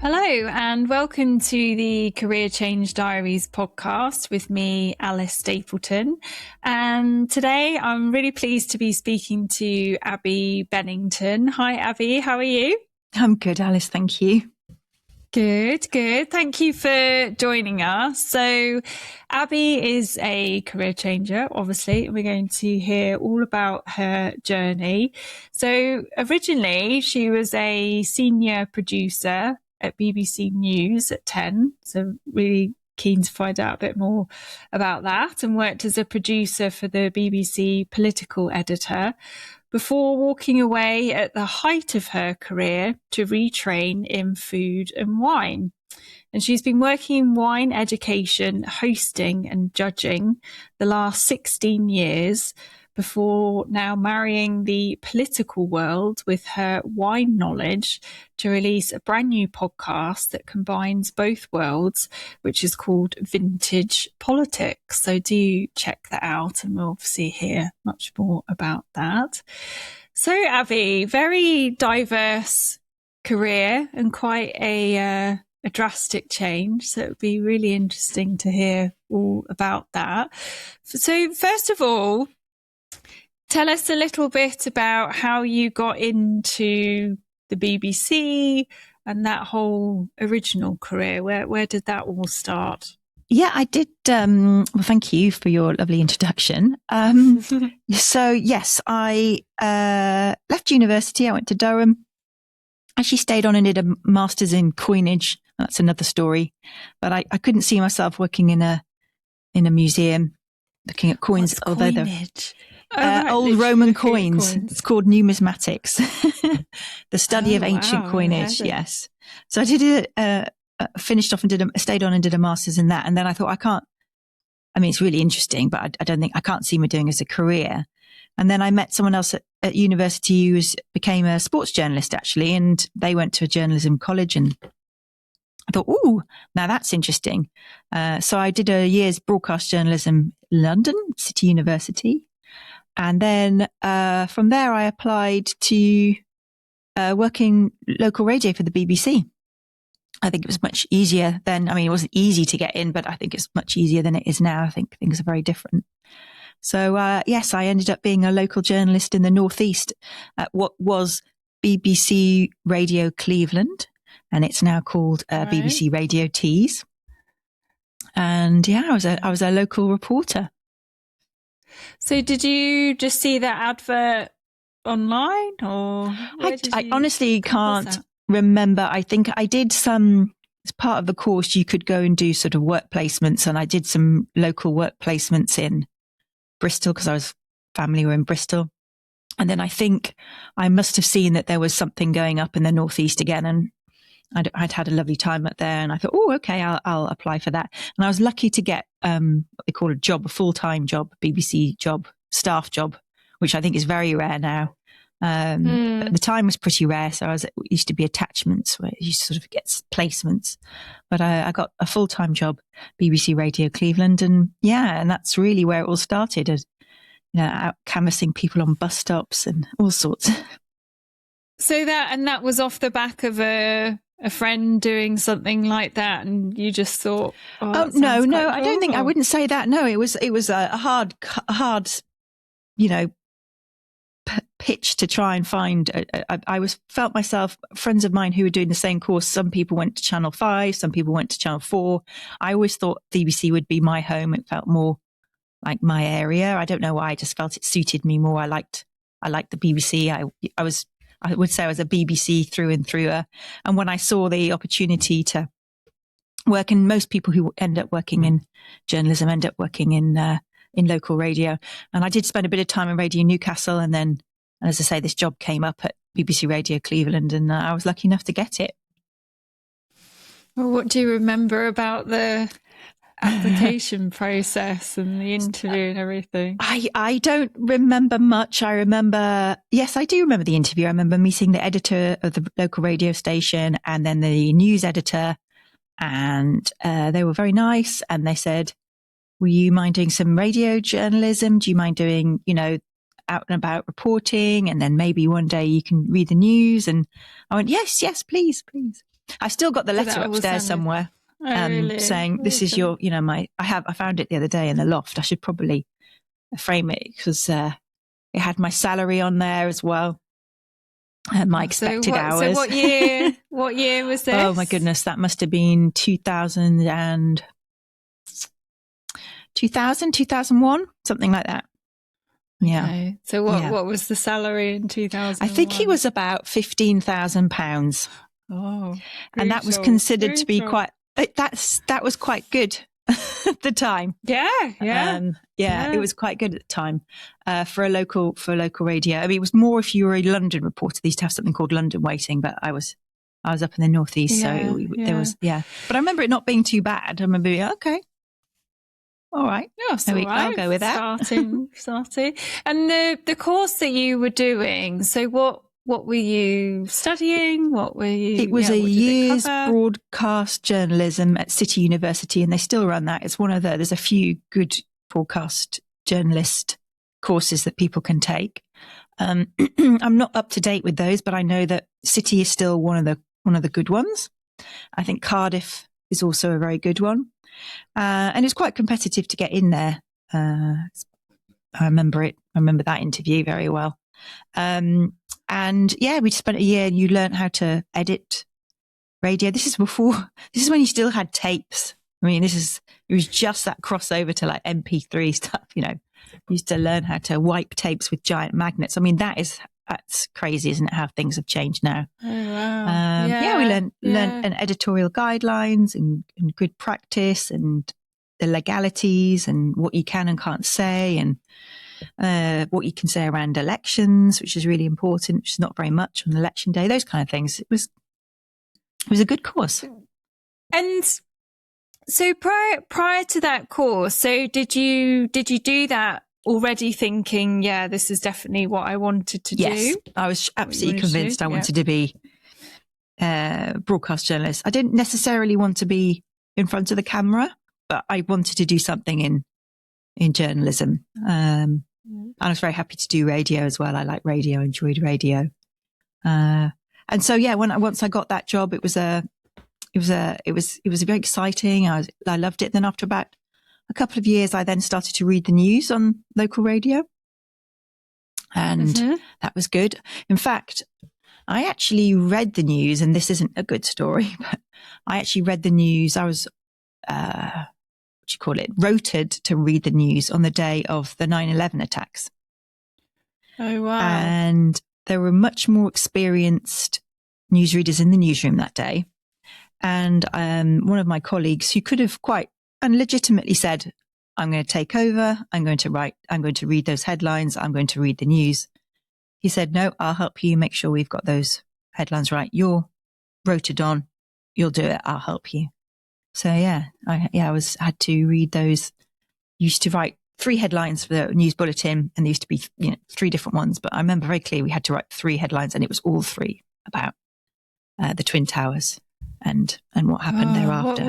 Hello and welcome to the Career Change Diaries podcast with me, Alice Stapleton. And today I'm really pleased to be speaking to Abbie Bennington. Hi, Abbie. How are you? I'm good, Alice. Thank you. Good. Thank you for joining us. So Abbie is a career changer, obviously. We're going to hear all about her journey. So originally she was a senior producer at BBC News at 10. So really keen to find out a bit more about that, and worked as a producer for the BBC political editor before walking away at the height of her career to retrain in food and wine. And she's been working in wine education, hosting and judging the last 16 years before now marrying the political world with her wine knowledge to release a brand new podcast that combines both worlds, which is called Vintage Politics. So do check that out, and we'll obviously hear much more about that. So Abbie, very diverse career and quite a drastic change. So it would be really interesting to hear all about that. So first of all, tell us a little bit about how you got into the BBC and that whole original career. Where did that all start? Yeah, I did. Well, thank you for your lovely introduction. So yes, I left university. I went to Durham. Actually stayed on and did a master's in coinage. That's another story. But I couldn't see myself working in a museum looking at coins. What's although coinage? Old Roman coins. It's called numismatics, the study of ancient coinage. Yes. So I did finished off and stayed on and did a master's in that. And then I thought, it's really interesting, but I don't think I can't see me doing it as a career. And then I met someone else at university who became a sports journalist actually. And they went to a journalism college, and I thought, ooh, now that's interesting. So I did a year's broadcast journalism, London City University. And then from there, I applied to work in local radio for the BBC. I think it was much easier then. It wasn't easy to get in, but I think it's much easier than it is now. I think things are very different. So, yes, I ended up being a local journalist in the Northeast at what was BBC Radio Cleveland, and it's now called BBC Radio Tees. And yeah, I was a local reporter. So did you just see that advert online, or I honestly can't remember. I think I did some, as part of the course, you could go and do sort of work placements, and I did some local work placements in Bristol because I was family were in Bristol. And then I think I must have seen that there was something going up in the Northeast again, and I'd had a lovely time up there, and I thought, oh, okay, I'll apply for that. And I was lucky to get what they call a full-time job, BBC job, staff job, which I think is very rare now. At the time was pretty rare, so it used to be attachments where you sort of get placements. But I got a full-time job, BBC Radio Cleveland, and that's really where it all started. Out canvassing people on bus stops and all sorts. So that was off the back of a friend doing something like that, and you just thought, no, cool. I don't think I wouldn't say that. No, it was a hard, pitch to try and find. I felt myself, friends of mine who were doing the same course. Some people went to Channel 5, some people went to Channel 4. I always thought BBC would be my home. It felt more like my area. I don't know why. I just felt it suited me more. I liked the BBC. I would say I was a BBC through and through. And when I saw the opportunity to work, and most people who end up working in journalism end up working in local radio. And I did spend a bit of time in Radio Newcastle. And then, as I say, this job came up at BBC Radio Cleveland, and I was lucky enough to get it. Well, what do you remember about the application process and the interview and everything? I don't remember much. I do remember the interview. I remember meeting the editor of the local radio station and then the news editor, and they were very nice. And they said, "Will you mind doing some radio journalism? Do you mind doing, out and about reporting? And then maybe one day you can read the news." And I went, yes, please. I've still got the letter upstairs somewhere, really? saying this is your, I found it the other day in the loft. I should probably frame it because it had my salary on there as well. My expected hours. So what year? What year was this? Oh my goodness, that must have been 2001, something like that. Yeah. Okay. So what was the salary in 2000? I think it was about £15,000. Oh, and that was considered to be quite. That was quite good at the time. Yeah. It was quite good at the time for a local radio. I mean, it was more if you were a London reporter. They used to have something called London Waiting, but I was up in the northeast, so there was. But I remember it not being too bad. I remember being okay. All right. Yeah, I'll go with that. Starting. And the course that you were doing, so what were you studying? What were you? It was a year's broadcast journalism at City University, and they still run that. It's there's a few good broadcast journalist courses that people can take. I'm not up to date with those, but I know that City is still one of the good ones. I think Cardiff is also a very good one. And it's quite competitive to get in there. I remember it. I remember that interview very well. And we spent a year and you learn how to edit radio. This is when you still had tapes. I mean, it was just that crossover to like MP3 stuff, You used to learn how to wipe tapes with giant magnets. I mean, that's crazy, isn't it? How things have changed now. Oh, wow. We learned an editorial guidelines and good practice and the legalities and what you can and can't say and what you can say around elections, which is really important, which is not very much on election day, those kind of things. It was a good course. And so prior to that course, so did you do that already thinking, this is definitely what I wanted to do? Yes, I was absolutely convinced I wanted to be a broadcast journalist. I didn't necessarily want to be in front of the camera, but I wanted to do something in journalism. And I was very happy to do radio as well. I like radio, enjoyed radio. And so, once I got that job, it was very exciting. I loved it. Then after about a couple of years, I then started to read the news on local radio. And that was good. In fact, I actually read the news, and this isn't a good story, but I actually read the news. I was, rotated to read the news on the day of the 9/11 attacks. Oh, wow. And there were much more experienced newsreaders in the newsroom that day. And one of my colleagues who could have quite legitimately said, I'm going to take over. I'm going to read those headlines. I'm going to read the news. He said, no, I'll help you make sure we've got those headlines right. You're rotated on. You'll do it. I'll help you. So I had to read those. Used to write 3 headlines for the news bulletin, and there used to be 3 different ones. But I remember very clearly we had to write 3 headlines, and it was all 3 about the Twin Towers and what happened thereafter.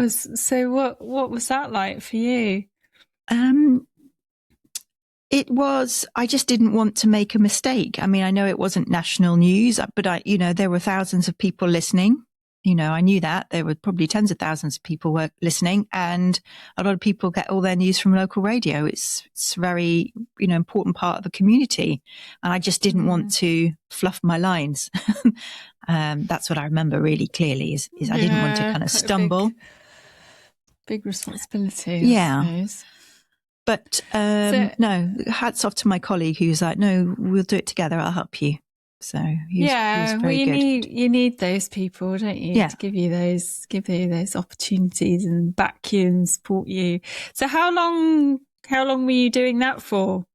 What was that like for you? It was. I just didn't want to make a mistake. I mean, I know it wasn't national news, but there were thousands of people listening. I knew that there were probably tens of thousands of people were listening, and a lot of people get all their news from local radio. It's very, important part of the community. And I just didn't want to fluff my lines. That's what I remember really clearly is I didn't want to kind of stumble. Big responsibility. Yeah. I suppose. But no, hats off to my colleague who's like, no, we'll do it together. I'll help you. So he was very good. You need those people, don't you? Yeah. To give you those opportunities and back you and support you. So how long were you doing that for?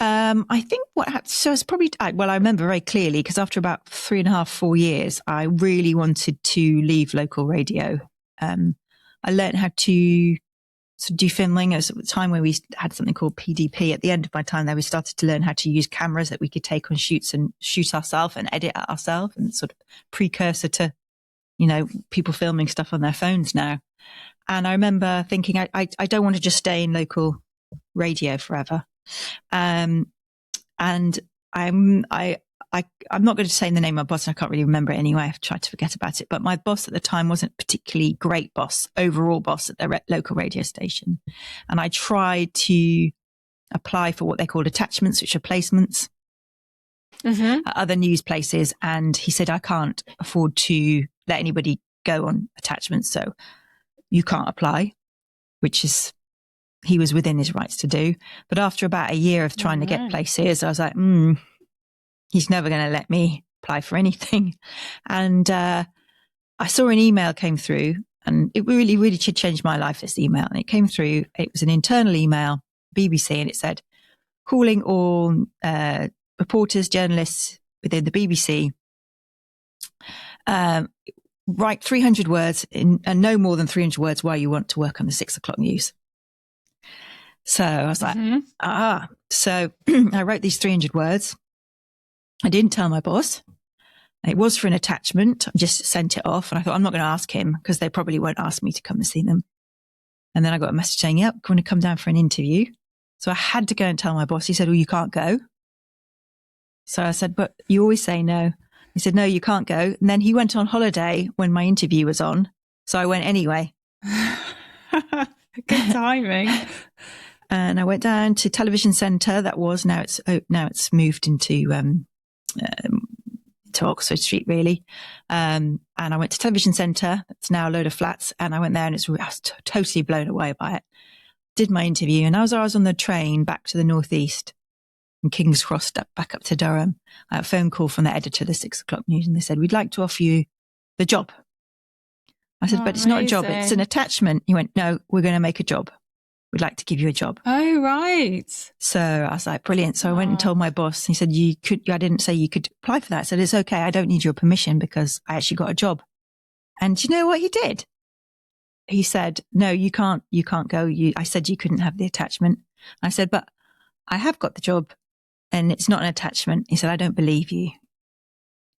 I think what happened, so it's probably, I remember very clearly because after about 3.5, 4 years, I really wanted to leave local radio. I learned how to do filming. It was at the time when we had something called PDP. At the end of my time there, we started to learn how to use cameras that we could take on shoots and shoot ourselves and edit ourselves, and sort of precursor to, people filming stuff on their phones now. And I remember thinking, I don't want to just stay in local radio forever. And I I'm not going to say the name of my boss. I can't really remember it anyway. I've tried to forget about it. But my boss at the time wasn't a particularly great boss, overall boss at the local radio station. And I tried to apply for what they called attachments, which are placements at other news places. And he said, I can't afford to let anybody go on attachments. So you can't apply, which is, he was within his rights to do. But after about a year of trying to get places, I was like, he's never going to let me apply for anything. And I saw an email came through, and it really, really should change my life, this email. And it came through, it was an internal email, BBC, and it said, calling all reporters, journalists within the BBC, write 300 words and no more than 300 words why you want to work on the 6 o'clock news. So I was like, So I wrote these 300 words. I didn't tell my boss. It was for an attachment. I just sent it off. And I thought, I'm not going to ask him because they probably won't ask me to come and see them. And then I got a message saying, yep, going to come down for an interview. So I had to go and tell my boss. He said, well, you can't go. So I said, but you always say no. He said, no, you can't go. And then he went on holiday when my interview was on. So I went anyway. Good timing. And I went down to Television Centre. Now it's moved into to Oxford Street, really. And I went to Television Centre. It's now a load of flats. And I went there, and I was totally blown away by it. Did my interview, and as I was on the train back to the northeast from King's Cross back up to Durham, I had a phone call from the editor of the 6 o'clock news, and they said, we'd like to offer you the job. I said, but it's not a job, it's an attachment. He went, no, we're going to make a job. We'd like to give you a job. Oh, right. So I was like, brilliant. So I went and told my boss. He said, I didn't say you could apply for that. I said, it's okay. I don't need your permission because I actually got a job. And do you know what he did? He said, no, you can't go. I said you couldn't have the attachment. I said, but I have got the job and it's not an attachment. He said, I don't believe you.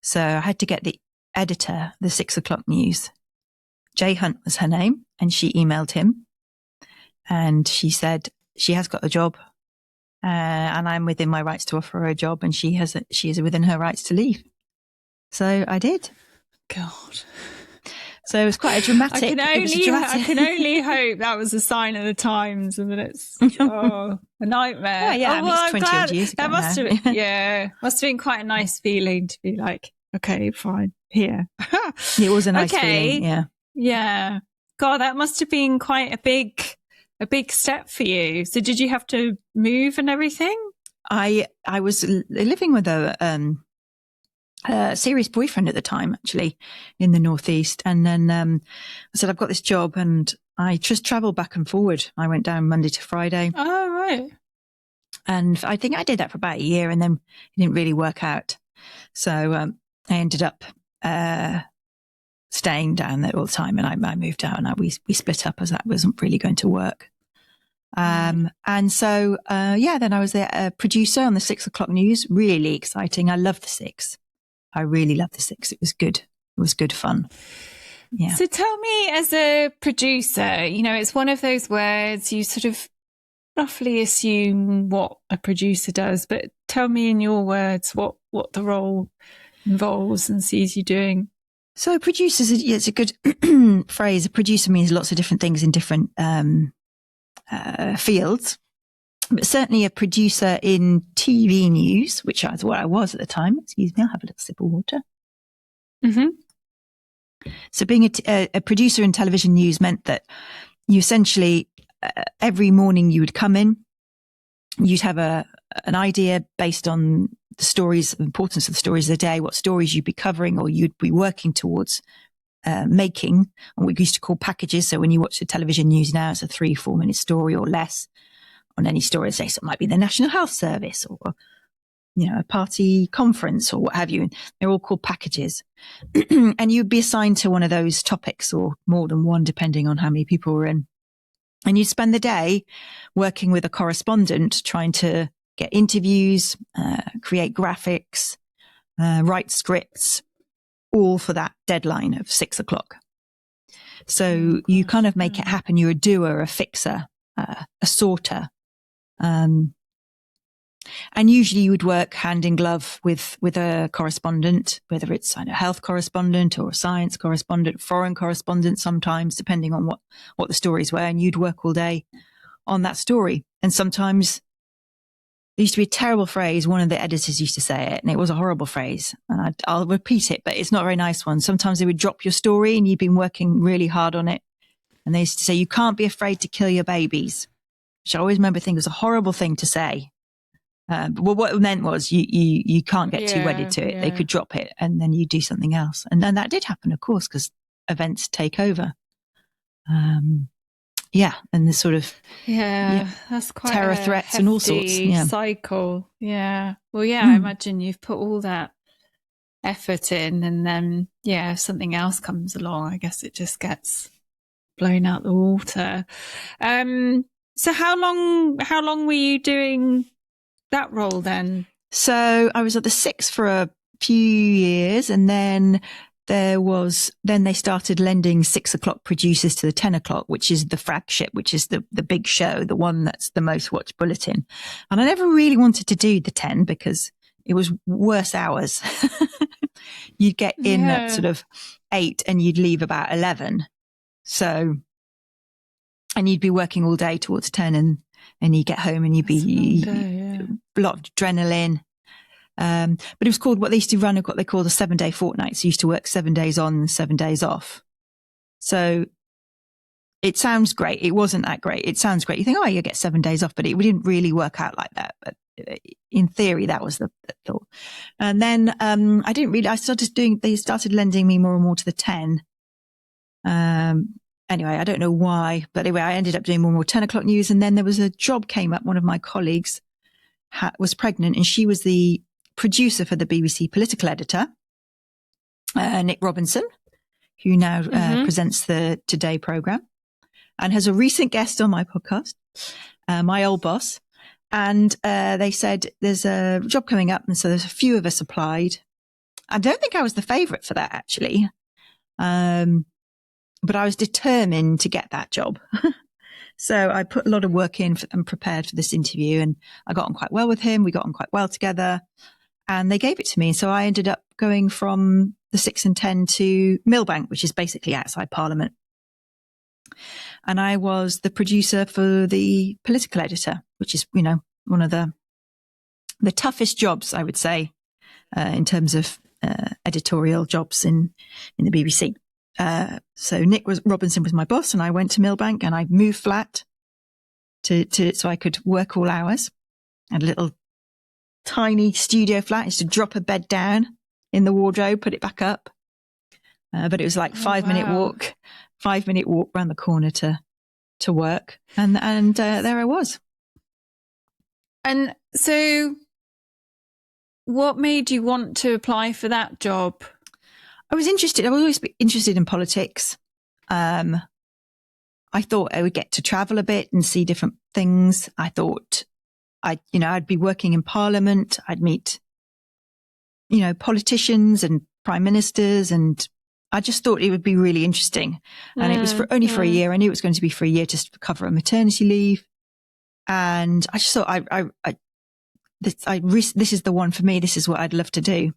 So I had to get the editor, the 6 o'clock news. Jay Hunt was her name, and she emailed him. And she said she has got the job, and I'm within my rights to offer her a job, and she is within her rights to leave. So I did. God. So it was quite a dramatic. I can only hope that was a sign of the times, and that it's a nightmare. Yeah, I mean, it's 20 odd years ago. That must have been quite a nice feeling to be like, okay, fine, here. It was a nice feeling. Yeah. Yeah. God, that must have been quite a big step for you. So did you have to move and everything? I was living with a serious boyfriend at the time, actually, in the northeast. And then I said, I've got this job, and I just traveled back and forward. I went down Monday to Friday. Oh, right. And I think I did that for about a year, and then it didn't really work out. So I ended up staying down there all the time, and I moved out, and we split up as that wasn't really going to work. And so, then I was a producer on the 6 o'clock news. Really exciting. I love the 6. I really love the 6. It was good. It was good fun. Yeah. So tell me, as a producer, it's one of those words you sort of roughly assume what a producer does, but tell me in your words what the role involves and sees you doing. So producers, it's a good phrase. A producer means lots of different things in different fields. But certainly a producer in TV news, which is what I was at the time. Excuse me, I'll have a little sip of water. Mm-hmm. So being a producer in television news meant that you essentially, every morning you would come in, you'd have an idea based on the stories, the importance of the stories of the day, what stories you'd be covering or you'd be working towards making, and what we used to call packages. So when you watch the television news now, it's a 3-4 minute story or less on any story. Say, so it might be the National Health Service or, a party conference or what have you. And they're all called packages. And you'd be assigned to one of those topics or more than one, depending on how many people were in. And you'd spend the day working with a correspondent, trying to get interviews, create graphics, write scripts, all for that deadline of 6 o'clock. So you kind of make it happen. You're a doer, a fixer, a sorter. And usually you would work hand in glove with a correspondent, whether it's a health correspondent or a science correspondent, foreign correspondent sometimes, depending on what the stories were. And you'd work all day on that story. And sometimes there used to be a terrible phrase. One of the editors used to say it, and it was a horrible phrase. And I'll repeat it, but it's not a very nice one. Sometimes they would drop your story and you'd been working really hard on it. And they used to say, you can't be afraid to kill your babies, which I always remember thinking was a horrible thing to say. But what it meant was you can't get too wedded to it. Yeah. They could drop it and then you do something else. And then that did happen, of course, because events take over. And the sort of that's quite terror threats and all sorts. Cycle. Yeah. Well, I imagine you've put all that effort in, and then if something else comes along, I guess it just gets blown out the water. So how long were you doing that role then? So I was at the Six for a few years, and then they started lending 6 o'clock producers to the 10 o'clock, which is the flagship, which is the big show, the one that's the most watched bulletin. And I never really wanted to do the 10 because it was worse hours. You'd get in at sort of 8 and you'd leave about 11. So, and you'd be working all day towards 10 and you get home and you'd be a lot of adrenaline. But it was called, what they used to run, what they called a 7-day fortnight. So you used to work 7 days on and 7 days off. So it sounds great. It wasn't that great. It sounds great. You think, you get 7 days off, but it didn't really work out like that. But in theory, that was the thought. And then, they started lending me more and more to the 10. Anyway, I don't know why, but anyway, I ended up doing more and more 10 o'clock news. And then there was a job came up. One of my colleagues was pregnant, and she was the producer for the BBC political editor, Nick Robinson, who now presents the Today programme and has a recent guest on my podcast, my old boss. And they said there's a job coming up. And so there's a few of us applied. I don't think I was the favourite for that, actually. But I was determined to get that job. So I put a lot of work in and prepared for this interview, and I got on quite well with him. We got on quite well together, and they gave it to me. So I ended up going from the 6 and 10 to Millbank, which is basically outside Parliament. And I was the producer for the political editor, which is, one of the toughest jobs, I would say, in terms of editorial jobs in the BBC. So Nick Robinson was my boss, and I went to Millbank and I moved flat so I could work all hours. I had a little tiny studio flat. I used to drop a bed down in the wardrobe, put it back up. But it was like 5-minute walk around the corner to work. And there I was. And so what made you want to apply for that job? I was interested. I was always interested in politics. I thought I would get to travel a bit and see different things. I thought I'd be working in Parliament. I'd meet, politicians and prime ministers, and I just thought it would be really interesting. And it was only for a year. I knew it was going to be for a year just to cover a maternity leave. And I just thought this is the one for me. This is what I'd love to do.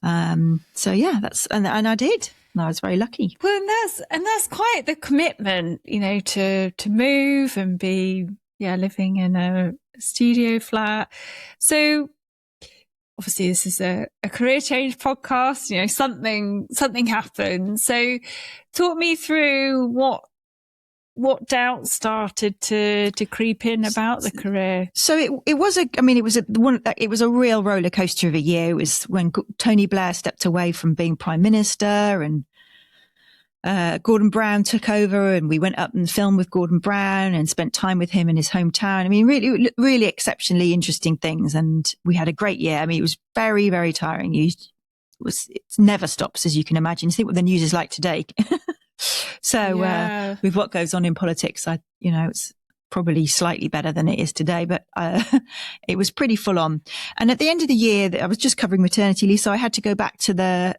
So yeah, and I did. And I was very lucky. Well, and that's quite the commitment, to move and be, living in a studio flat. So obviously this is a career change podcast, something happened. So talk me through what doubts started to creep in about the career. So it was a real roller coaster of a year. It was when Tony Blair stepped away from being prime minister, and Gordon Brown took over, and we went up and filmed with Gordon Brown and spent time with him in his hometown. I mean, really, really exceptionally interesting things. And we had a great year. I mean, it was very, very tiring. It never stops, as you can imagine. Think what the news is like today. So with what goes on in politics, it's probably slightly better than it is today, but it was pretty full on. And at the end of the year, I was just covering maternity leave, so I had to go back to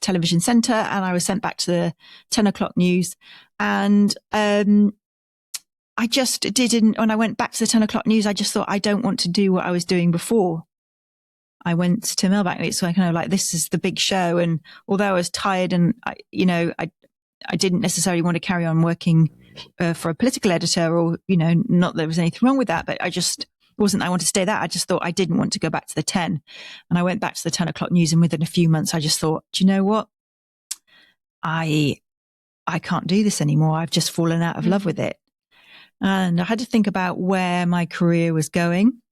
television centre, and I was sent back to the 10 o'clock news. And I I just didn't, when I went back to the 10 o'clock news, I just thought, I don't want to do what I was doing before I went to Millbank. It's kind of like, this is the big show. And although I was tired and I didn't necessarily want to carry on working for a political editor, or, not that there was anything wrong with that, but I just wasn't, I wanted to stay there. I just thought I didn't want to go back to the 10. And I went back to the 10 o'clock news, and within a few months, I just thought, do you know what? I can't do this anymore. I've just fallen out of love with it. And I had to think about where my career was going.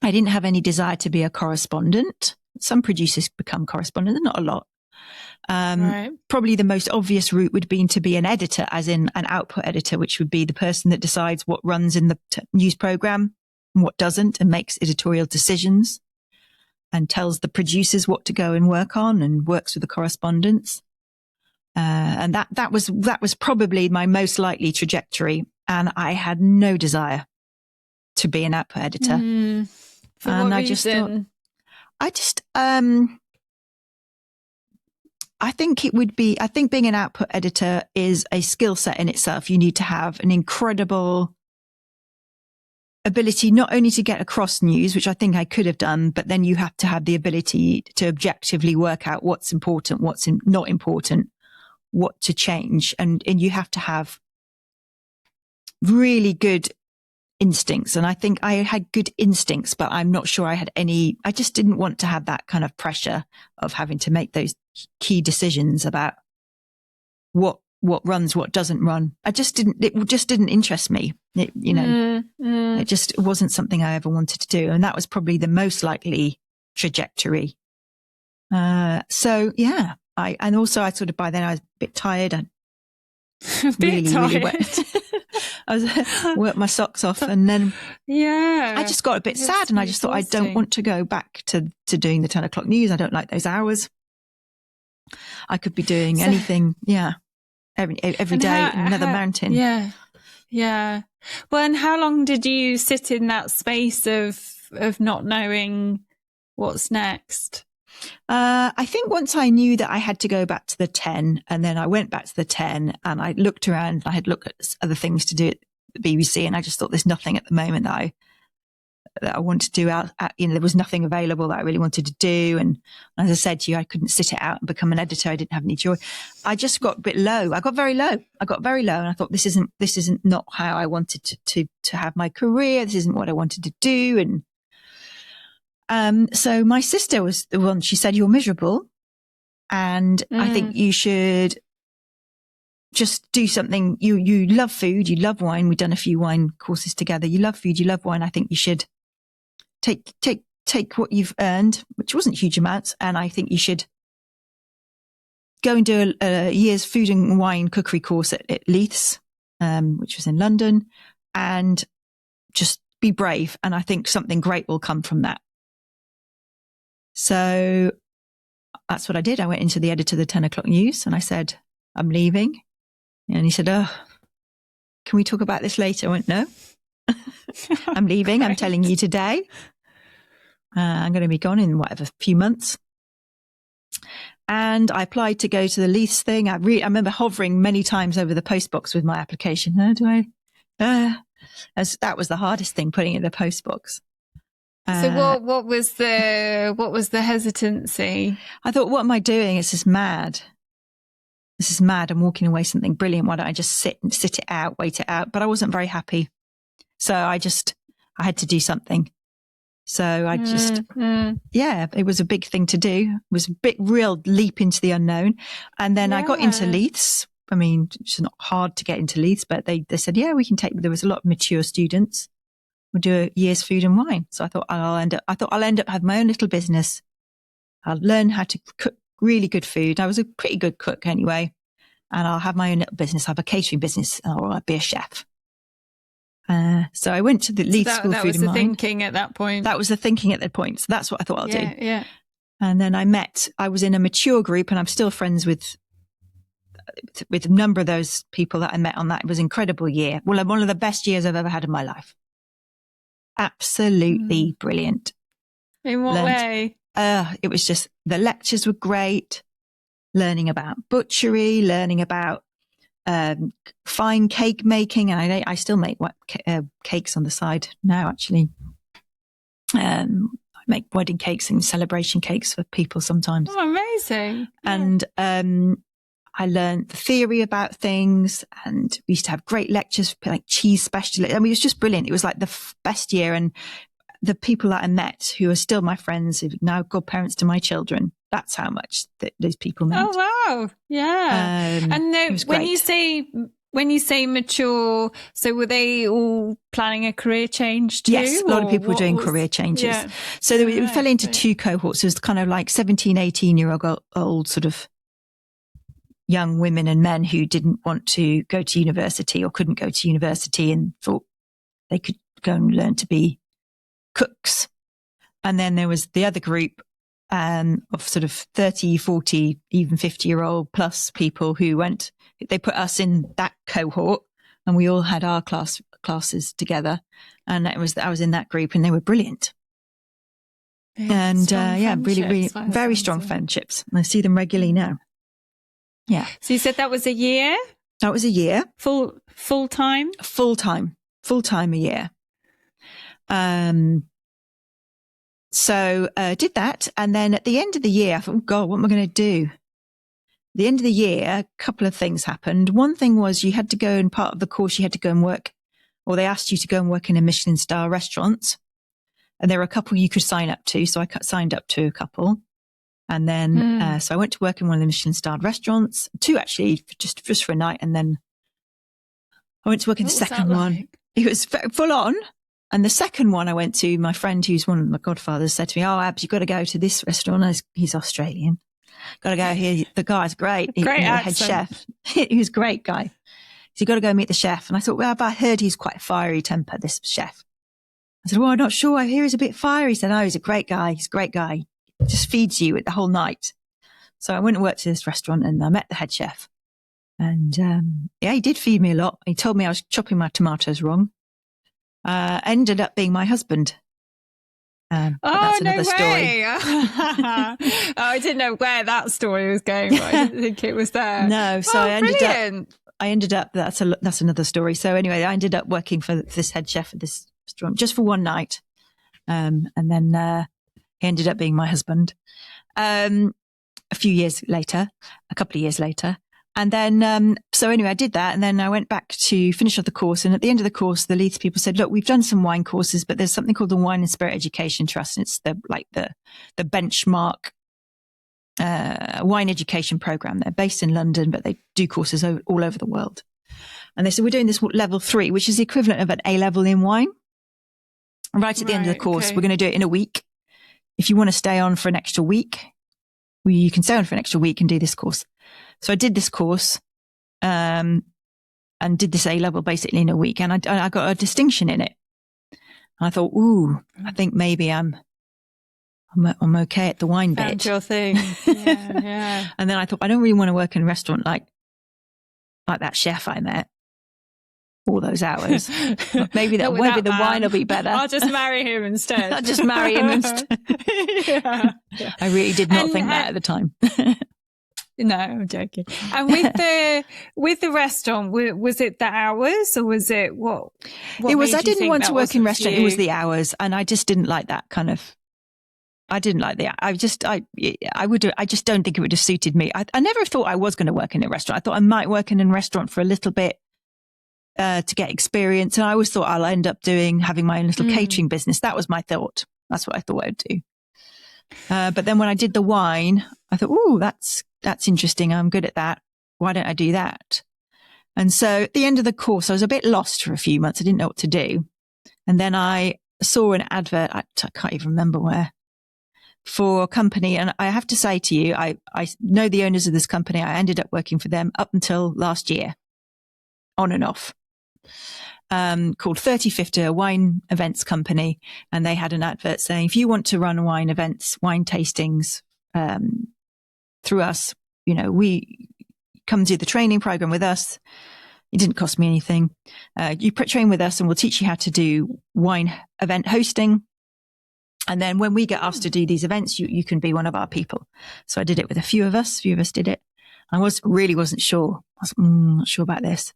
I didn't have any desire to be a correspondent. Some producers become correspondents, not a lot. Right. Probably the most obvious route would be to be an editor, as in an output editor, which would be the person that decides what runs in the news program and what doesn't, and makes editorial decisions and tells the producers what to go and work on, and works with the correspondents. And that was probably my most likely trajectory. And I had no desire to be an output editor. For what reason? I think being an output editor is a skill set in itself. You need to have an incredible ability not only to get across news, which I think I could have done, but then you have to have the ability to objectively work out what's important, what's not important, what to change. And you have to have really good instincts. And I think I had good instincts, but I'm not sure I had any. I just didn't want to have that kind of pressure of having to make those key decisions about what runs, what doesn't run. It just didn't interest me. It just wasn't something I ever wanted to do. And that was probably the most likely trajectory. So yeah, and also I sort of, by then I was a bit tired and really wet. I worked my socks off, and then I just got a bit sad, and I just thought, I don't want to go back to doing the 10 o'clock news. I don't like those hours. I could be doing anything. Yeah. Every day in another mountain. Yeah. Yeah. Well, and how long did you sit in that space of not knowing what's next? I think once I knew that I had to go back to the 10, and then I went back to the 10, and I looked around, I had looked at other things to do at the BBC, and I just thought, there's nothing at the moment that I want to do there was nothing available that I really wanted to do. And as I said to you, I couldn't sit it out and become an editor. I didn't have any joy. I just got a bit low. I got very low. And I thought, this isn't not how I wanted to have my career. This isn't what I wanted to do. And so my sister was the one. She said, you're miserable, and I think you should just do something. You love food, you love wine. We've done a few wine courses together. You love food, you love wine. I think you should take what you've earned, which wasn't huge amounts, and I think you should go and do a year's food and wine cookery course at Leith's, which was in London, and just be brave. And I think something great will come from that. So that's what I did. I went into the editor of the 10 o'clock news, and I said, I'm leaving. And he said, oh, can we talk about this later? I went, no, I'm leaving. Right. I'm telling you today. I'm going to be gone in a few months. And I applied to go to the Leith's thing. I remember hovering many times over the post box with my application. As that was the hardest thing, putting it in the post box. So what was the hesitancy? I thought, what am I doing? This is mad. I'm walking away something brilliant. Why don't I just sit it out, wait it out? But I wasn't very happy. So I had to do something. So I it was a big thing to do. It was a big, real leap into the unknown. And then I got into Leith's. I mean, it's not hard to get into Leith's, but they said, yeah, we can there was a lot of mature students. We'll do a year's food and wine. So I thought I'll end up having my own little business. I'll learn how to cook really good food. I was a pretty good cook anyway. And I'll have my own little business. I'll have a catering business, or I'll be a chef. So I went to the Leith School of Food and Wine. That was the thinking at that point. That was the thinking at that point. So that's what I thought I'll do. Yeah. And then I was in a mature group, and I'm still friends with a number of those people that I met on that. It was an incredible year. Well, one of the best years I've ever had in my life. Absolutely brilliant. In what way? It was just, the lectures were great. Learning about butchery, learning about fine cake making, and I still make cakes on the side now, actually. I make wedding cakes and celebration cakes for people sometimes. Oh, amazing. And I learned the theory about things, and we used to have great lectures, like cheese specialists. I mean, it was just brilliant. It was like the best year. And the people that I met, who are still my friends, who've now godparents to my children, that's how much those people meant. Oh, wow. Yeah. And when you say mature, so were they all planning a career change too? Yes, a lot of people were doing career changes. Yeah. So we fell into two cohorts. It was kind of like 17, 18-year-old sort of young women and men who didn't want to go to university or couldn't go to university and thought they could go and learn to be cooks. And then there was the other group of sort of 30, 40, even 50-year-old plus people who they put us in that cohort, and we all had our classes together. And I was in that group, and they were brilliant. Yeah, and really very strong friendships. I see them regularly now. Yeah. So you said that was a year? That was a year. Full time? Full time a year. So did that. And then at the end of the year, I thought, oh God, what am I going to do? At the end of the year, a couple of things happened. One thing was you had to go, in part of the course, you had to go and work, or they asked you to go and work in a Michelin star restaurant. And there were a couple you could sign up to. So I signed up to a couple. And then, so I went to work in one of the Michelin starred restaurants, two actually, just for a night. And then I went to work in the second one. It was full on. And the second one I went to, my friend who's one of my godfathers said to me, oh, Abs, you've got to go to this restaurant. He's Australian. Got to go here. The guy's great. Great head chef. He was a great guy. So you got to go meet the chef. And I thought, well, I heard he's quite fiery temper, this chef. I said, well, I'm not sure. I hear he's a bit fiery. He said, oh, he's a great guy. He's a great guy. Just feeds you the whole night. So I went and worked at this restaurant, and I met the head chef. And he did feed me a lot. He told me I was chopping my tomatoes wrong. Ended up being my husband. That's another story. I didn't know where that story was going, but I didn't think it was there. No, so I ended up. That's another story. So anyway, I ended up working for this head chef at this restaurant just for one night, and then he ended up being my husband. A couple of years later. And then, so anyway, I did that. And then I went back to finish off the course. And at the end of the course, the Leeds people said, look, we've done some wine courses, but there's something called the Wine and Spirit Education Trust. And it's the benchmark, wine education program. They're based in London, but they do courses all over the world. And they said, we're doing this level 3, which is the equivalent of an A-level in wine. Right at the end of the course, we're going to do it in a week. If you want to stay on for an extra week, you can stay on for an extra week and do this course. So I did this course, and did this A-level basically in a week, and I got a distinction in it. And I thought, ooh, I think maybe I'm okay at the wine bit. Found your thing. Yeah. And then I thought, I don't really want to work in a restaurant like that chef I met all those hours. Maybe the wine will be better. I'll just marry him instead. I'll just marry him instead. Yeah. I really did not think that at the time. No, I'm joking. And with the restaurant, was it the hours, or was it what it was? I didn't want to work in restaurant. It was the hours, and I just didn't like that kind of. I didn't like the. I just don't think it would have suited me. I never thought I was going to work in a restaurant. I thought I might work in a restaurant for a little bit to get experience, and I always thought I'll end up having my own little catering business. That was my thought. That's what I thought I would do. But then when I did the wine, I thought, oh, that's interesting. I'm good at that. Why don't I do that? And so at the end of the course, I was a bit lost for a few months. I didn't know what to do. And then I saw an advert, I can't even remember where, for a company. And I have to say to you, I know the owners of this company. I ended up working for them up until last year, on and off. Called 3050, a wine events company. And they had an advert saying, if you want to run wine events, wine tastings, through us, we come do the training program with us. It didn't cost me anything. You train with us and we'll teach you how to do wine event hosting. And then when we get asked to do these events, you can be one of our people. So I did it with a few of us did it. I wasn't sure. I was not sure about this.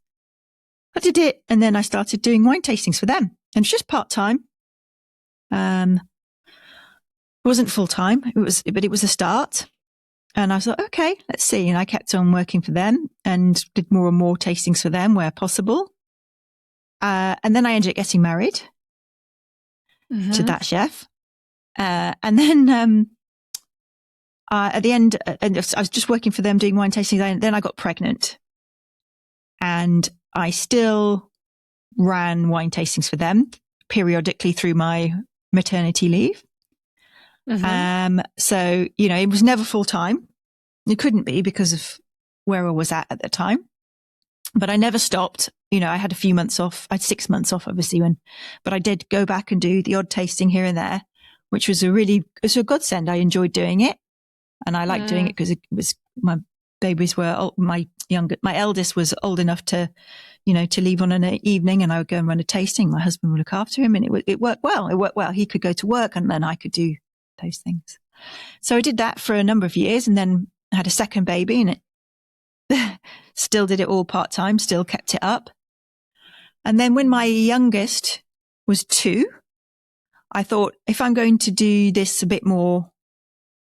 I did it, and then I started doing wine tastings for them. And it's just part-time. It wasn't full-time. But it was a start. And I thought, okay, let's see. And I kept on working for them and did more and more tastings for them where possible. And then I ended up getting married to that chef. And then at the end, I was just working for them doing wine tastings. And then I got pregnant. And I still ran wine tastings for them periodically through my maternity leave. So, it was never full time. It couldn't be because of where I was at the time, but I never stopped. I had a few months off. I had 6 months off, obviously, but I did go back and do the odd tasting here and there, which was a godsend. I enjoyed doing it, and I liked doing it because it was my babies were my eldest was old enough to leave on an evening, and I would go and run a tasting. My husband would look after him, and it worked well. It worked well. He could go to work, and then I could do those things. So I did that for a number of years, and then I had a second baby, and it still did it all part-time, still kept it up. And then when my youngest was 2, I thought, if I'm going to do this a bit more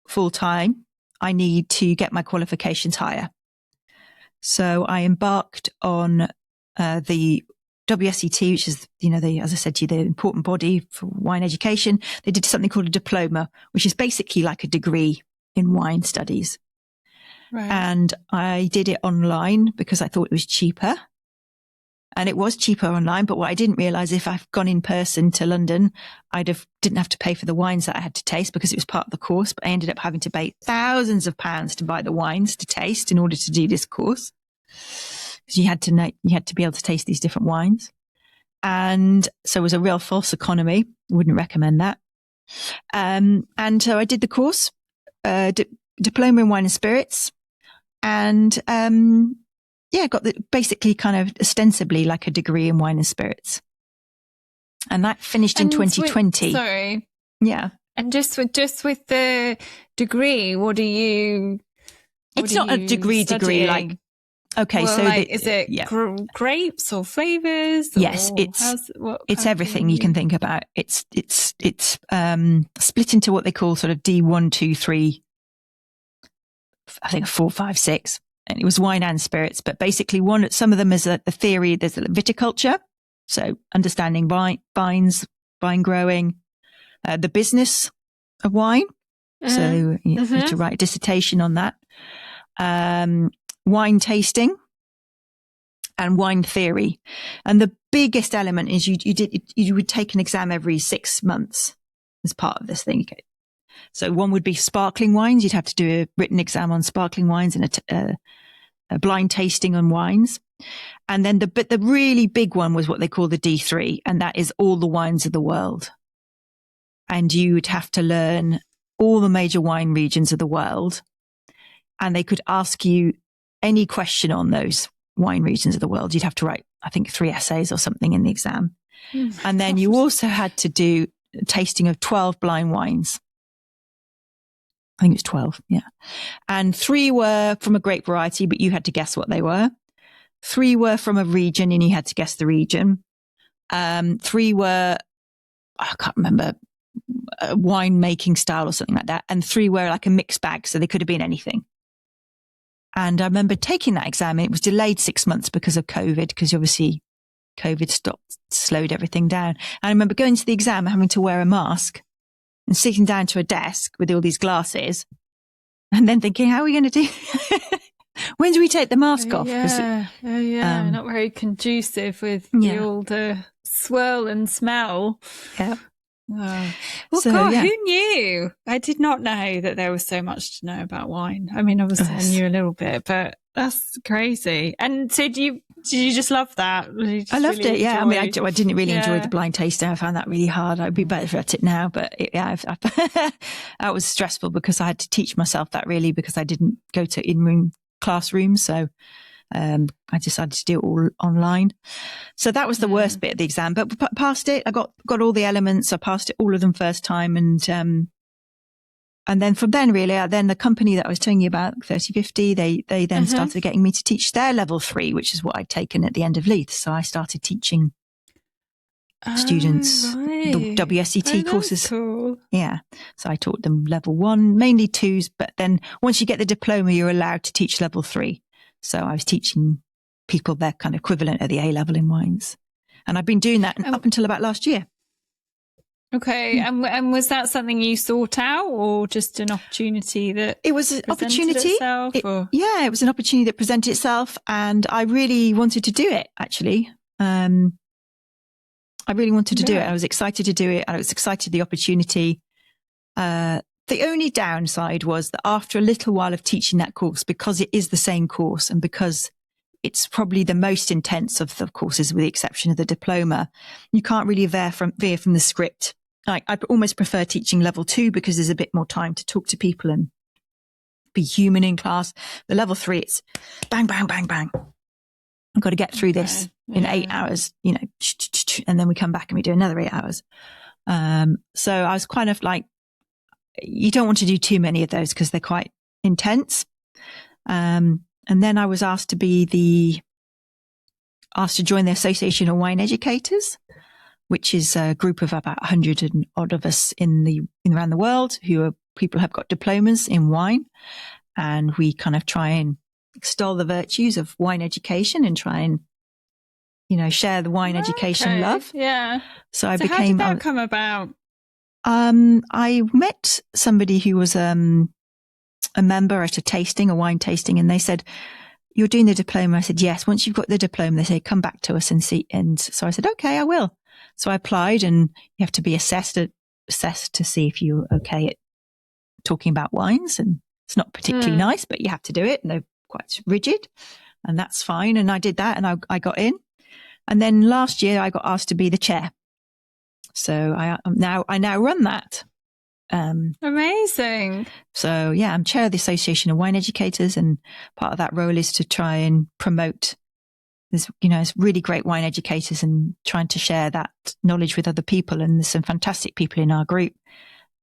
full-time, I need to get my qualifications higher. So I embarked on the WSET, which is, as I said to you, the important body for wine education. They did something called a diploma, which is basically like a degree in wine studies. Right. And I did it online because I thought it was cheaper. And it was cheaper online. But what I didn't realize, if I've gone in person to London, didn't have to pay for the wines that I had to taste because it was part of the course. But I ended up having to pay thousands of pounds to buy the wines to taste in order to do this course. Because you had to be able to taste these different wines. And so it was a real false economy. Wouldn't recommend that. And so I did the course, diploma in wine and spirits, and got basically kind of ostensibly like a degree in wine and spirits. And that finished in 2020. Sorry. Yeah. And just with the degree, what do you? It's not a degree like. Okay, well, so is it grapes or flavors? Yes, it's everything you can think about. It's split into what they call sort of D1, 2, 3. I think 4, 5, 6. And it was wine and spirits, but basically some of them is the theory. There's a viticulture, so understanding vines, vine growing, the business of wine. So you have to write a dissertation on that. Wine tasting and wine theory. And the biggest element is you would take an exam every 6 months as part of this thing. So one would be sparkling wines. You'd have to do a written exam on sparkling wines and a blind tasting on wines. And then the really big one was what they call the D3, and that is all the wines of the world. And you would have to learn all the major wine regions of the world, and they could ask you any question on those wine regions of the world. You'd have to write, I think, 3 essays or something in the exam. And then you also had to do a tasting of 12 blind wines. I think it was 12, yeah. And 3 were from a grape variety, but you had to guess what they were. 3 were from a region, and you had to guess the region. 3 were, I can't remember, a wine making style or something like that. And 3 were like a mixed bag, so they could have been anything. And I remember taking that exam, and it was delayed 6 months because of COVID, because obviously COVID slowed everything down. And I remember going to the exam, having to wear a mask and sitting down to a desk with all these glasses, and then thinking, how are we going to do? When do we take the mask off? Not very conducive with the old swirl and smell. Yeah. Oh. Well, so, God, who knew? I did not know that there was so much to know about wine. I mean, obviously I knew a little bit, but that's crazy. And so did you just love that? I loved it. Yeah. I mean, I didn't really enjoy the blind tasting. I found that really hard. I'd be better at it now, but that was stressful because I had to teach myself that, really, because I didn't go to in-room classrooms. So I decided to do it all online. So that was the worst bit of the exam, but passed it. I got all the elements. I passed it, all of them, first time. And and then from then really, then the company that I was telling you about, 3050, they then started getting me to teach their level 3, which is what I'd taken at the end of Leith. So I started teaching students the WSET courses. Cool. Yeah. So I taught them level 1, mainly 2s, but then once you get the diploma, you're allowed to teach level 3. So I was teaching people their kind of equivalent at the A level in wines. And I've been doing that up until about last year. Okay. And was that something you sought out, or just an opportunity that it was an opportunity itself, it was an opportunity that presented itself, and I really wanted to do it, actually. I really wanted to do it. I was excited to do it. I was excited the opportunity. The only downside was that after a little while of teaching that course, because it is the same course and because it's probably the most intense of the courses with the exception of the diploma, you can't really veer from the script. I almost prefer teaching level 2 because there's a bit more time to talk to people and be human in class. The level 3, it's bang, bang, bang, bang. I've got to get through this in 8 hours, and then we come back and we do another 8 hours. So I was kind of like, you don't want to do too many of those because they're quite intense. And then I was asked to join the Association of Wine Educators, which is a group of about 100 and odd of us around the world who are people who have got diplomas in wine. And we kind of try and extol the virtues of wine education and try and, share the wine education love. Yeah. So how did that come about? I met somebody who was a member at a wine tasting, and they said, "You're doing the diploma?" I said, "Yes." Once you've got the diploma, they say, "Come back to us and see." And so I said, "Okay, I will." So I applied, and you have to be assessed to see if you're okay at talking about wines. And it's not particularly nice, but you have to do it. And they're quite rigid, and that's fine. And I did that, and I got in. And then last year I got asked to be the chair. So I now run that. Amazing. So yeah, I'm chair of the Association of Wine Educators, and part of that role is to try and promote there's really great wine educators and trying to share that knowledge with other people. And there's some fantastic people in our group,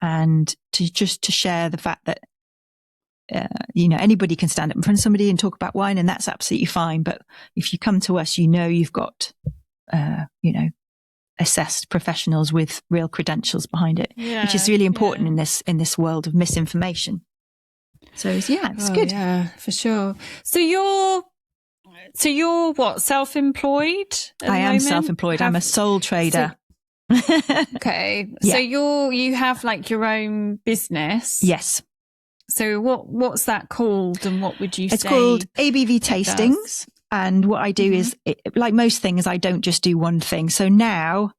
and to share the fact that anybody can stand up in front of somebody and talk about wine, and that's absolutely fine. But if you come to us, you've got assessed professionals with real credentials behind it, which is really important in this world of misinformation. So it's good. Yeah, for sure. So you're what, self-employed? I am self-employed. I'm a sole trader. Okay. So you have like your own business. Yes. So what's that called, and what would you say? It's called ABV Tastings. And what I do is, like most things, I don't just do one thing. So now,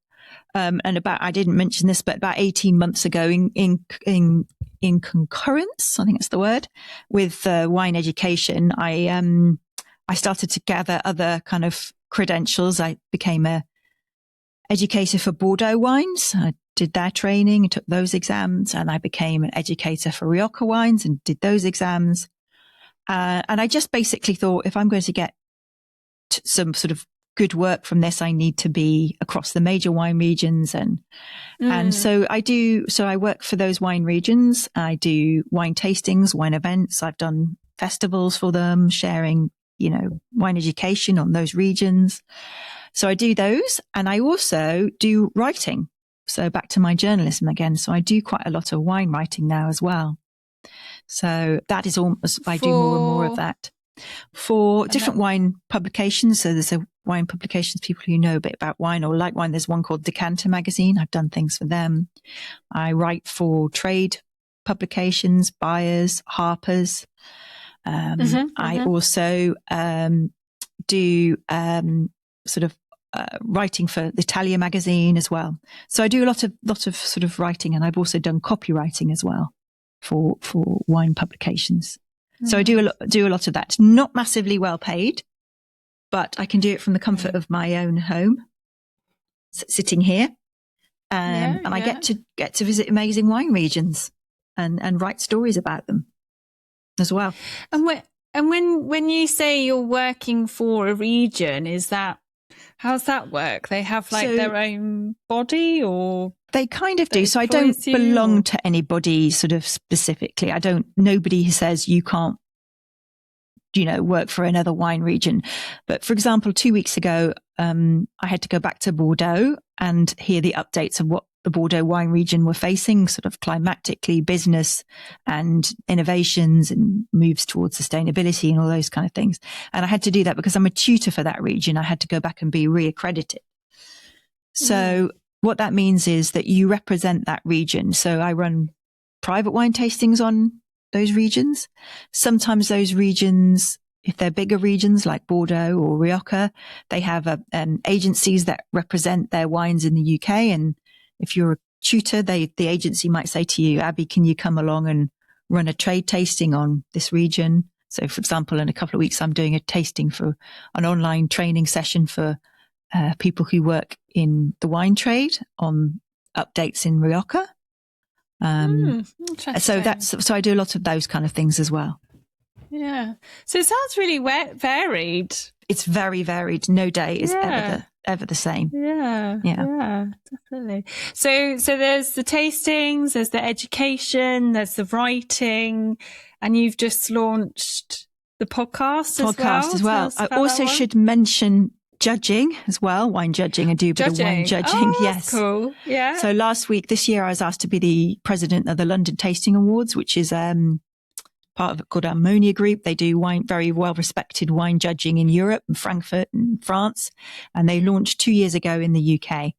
I didn't mention this, but about 18 months ago, in concurrence, I think that's the word, with wine education, I started to gather other kind of credentials. I became a educator for Bordeaux wines. I did their training and took those exams, and I became an educator for Rioja wines and did those exams. And I just basically thought, if I'm going to get some sort of good work from this, I need to be across the major wine regions. And so I do. So I work for those wine regions. I do wine tastings, wine events. I've done festivals for them, sharing, wine education on those regions. So I do those, and I also do writing. So back to my journalism again. So I do quite a lot of wine writing now as well. So that is almost, I do more and more of that for different wine publications. So there's a wine publications, people who know a bit about wine or like wine. There's one called Decanter magazine. I've done things for them. I write for trade publications, Buyers, Harper's. I also do writing for the Italia magazine as well. So I do a lot of sort of writing, and I've also done copywriting as well for wine publications. So I do a lot of that. Not massively well paid, but I can do it from the comfort of my own home, sitting here, and I get to visit amazing wine regions and write stories about them as well. And when you say you're working for a region, is that How's that work? They have like their own body, or they kind of do. So I don't belong to anybody sort of specifically. Nobody says you can't, work for another wine region. But for example, 2 weeks ago, I had to go back to Bordeaux and hear the updates of what the Bordeaux wine region were facing, sort of climatically, business and innovations and moves towards sustainability and all those kind of things. And I had to do that because I'm a tutor for that region. I had to go back and be reaccredited. So what that means is that you represent that region. So I run private wine tastings on those regions. Sometimes those regions, if they're bigger regions like Bordeaux or Rioja, they have agencies that represent their wines in the UK. And if you're a tutor, the agency might say to you, Abbie, can you come along and run a trade tasting on this region? So, for example, in a couple of weeks, I'm doing a tasting for an online training session for people who work in the wine trade on updates in Rioja. So I do a lot of those kind of things as well. Yeah. So it sounds really varied. It's very varied. No day is ever the same. Yeah, definitely. So there's the tastings, there's the education, there's the writing, and you've just launched the podcast as well. I also should mention judging as well, wine judging. I do a bit of wine judging. Oh, yes. Cool. Yeah. So this year I was asked to be the president of the London Tasting Awards, which is part of it called Ammonia Group. They do very well respected wine judging in Europe and Frankfurt and France. And they launched 2 years ago in the UK.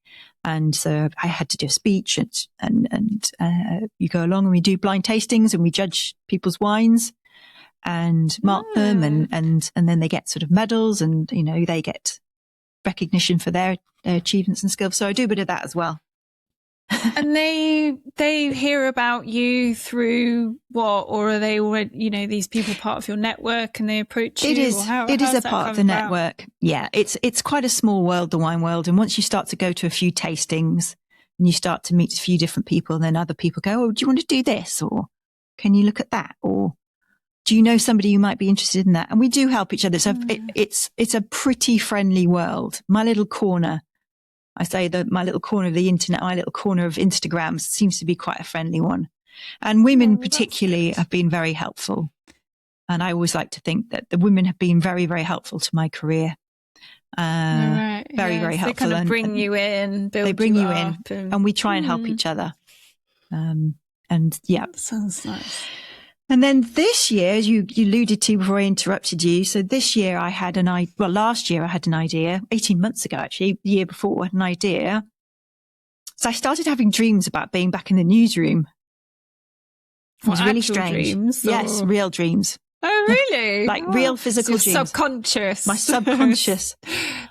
And so I had to do a speech and you go along and we do blind tastings and we judge people's wines and mark them and then they get sort of medals and, they get recognition for their achievements and skills. So I do a bit of that as well. And they hear about you through what, or are they already, these people part of your network and they approach you? It is a part of the network. Yeah, it's quite a small world, the wine world. And once you start to go to a few tastings and you start to meet a few different people, and then other people go, oh, do you want to do this? Or can you look at that? Or do you know somebody who might be interested in that? And we do help each other. So it's a pretty friendly world. My little corner, I say that my little corner of the internet, my little corner of Instagram seems to be quite a friendly one. And women particularly have been very helpful. And I always like to think that the women have been very, very helpful to my career. Very helpful. They kind of bring you in, build they bring you up in, and we try and help each other. That sounds nice. And then this year, as you alluded to before I interrupted you, so this year last year I had an idea, 18 months ago actually, the year before I had an idea. So I started having dreams about being back in the newsroom. It was really strange. Dreams, yes, real dreams. Oh, really? Like real physical dreams. Subconscious. My subconscious.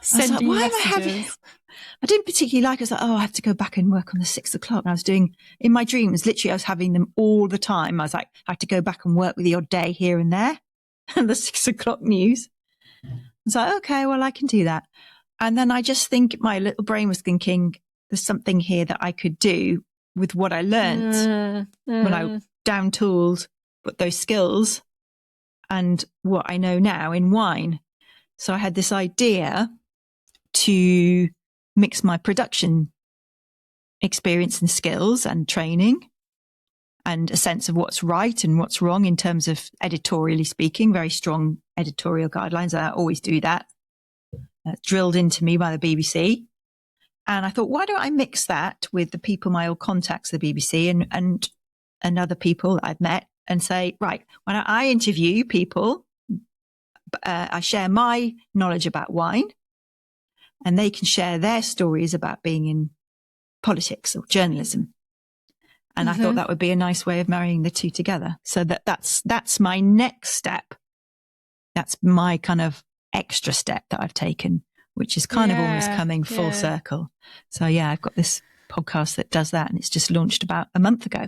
Sending messages. I didn't particularly like it. I was like, I have to go back and work on the 6 o'clock. And I was doing, in my dreams, literally I was having them all the time. I was like, I had to go back and work with the odd day here and there. And the 6 o'clock news. I was like, okay, well, I can do that. And then I just think my little brain was thinking, there's something here that I could do with what I learned when I down tooled, but those skills and what I know now in wine. So I had this idea to mix my production experience and skills and training and a sense of what's right and what's wrong in terms of editorially speaking, very strong editorial guidelines. I always do that. Drilled into me by the BBC. And I thought, why don't I mix that with the people, my old contacts at the BBC and other people that I've met and say, right, when I interview people, I share my knowledge about wine and they can share their stories about being in politics or journalism. And I thought that would be a nice way of marrying the two together. So that's my next step. That's my kind of extra step that I've taken, which is kind of almost coming full circle. So I've got this podcast that does that and it's just launched about a month ago.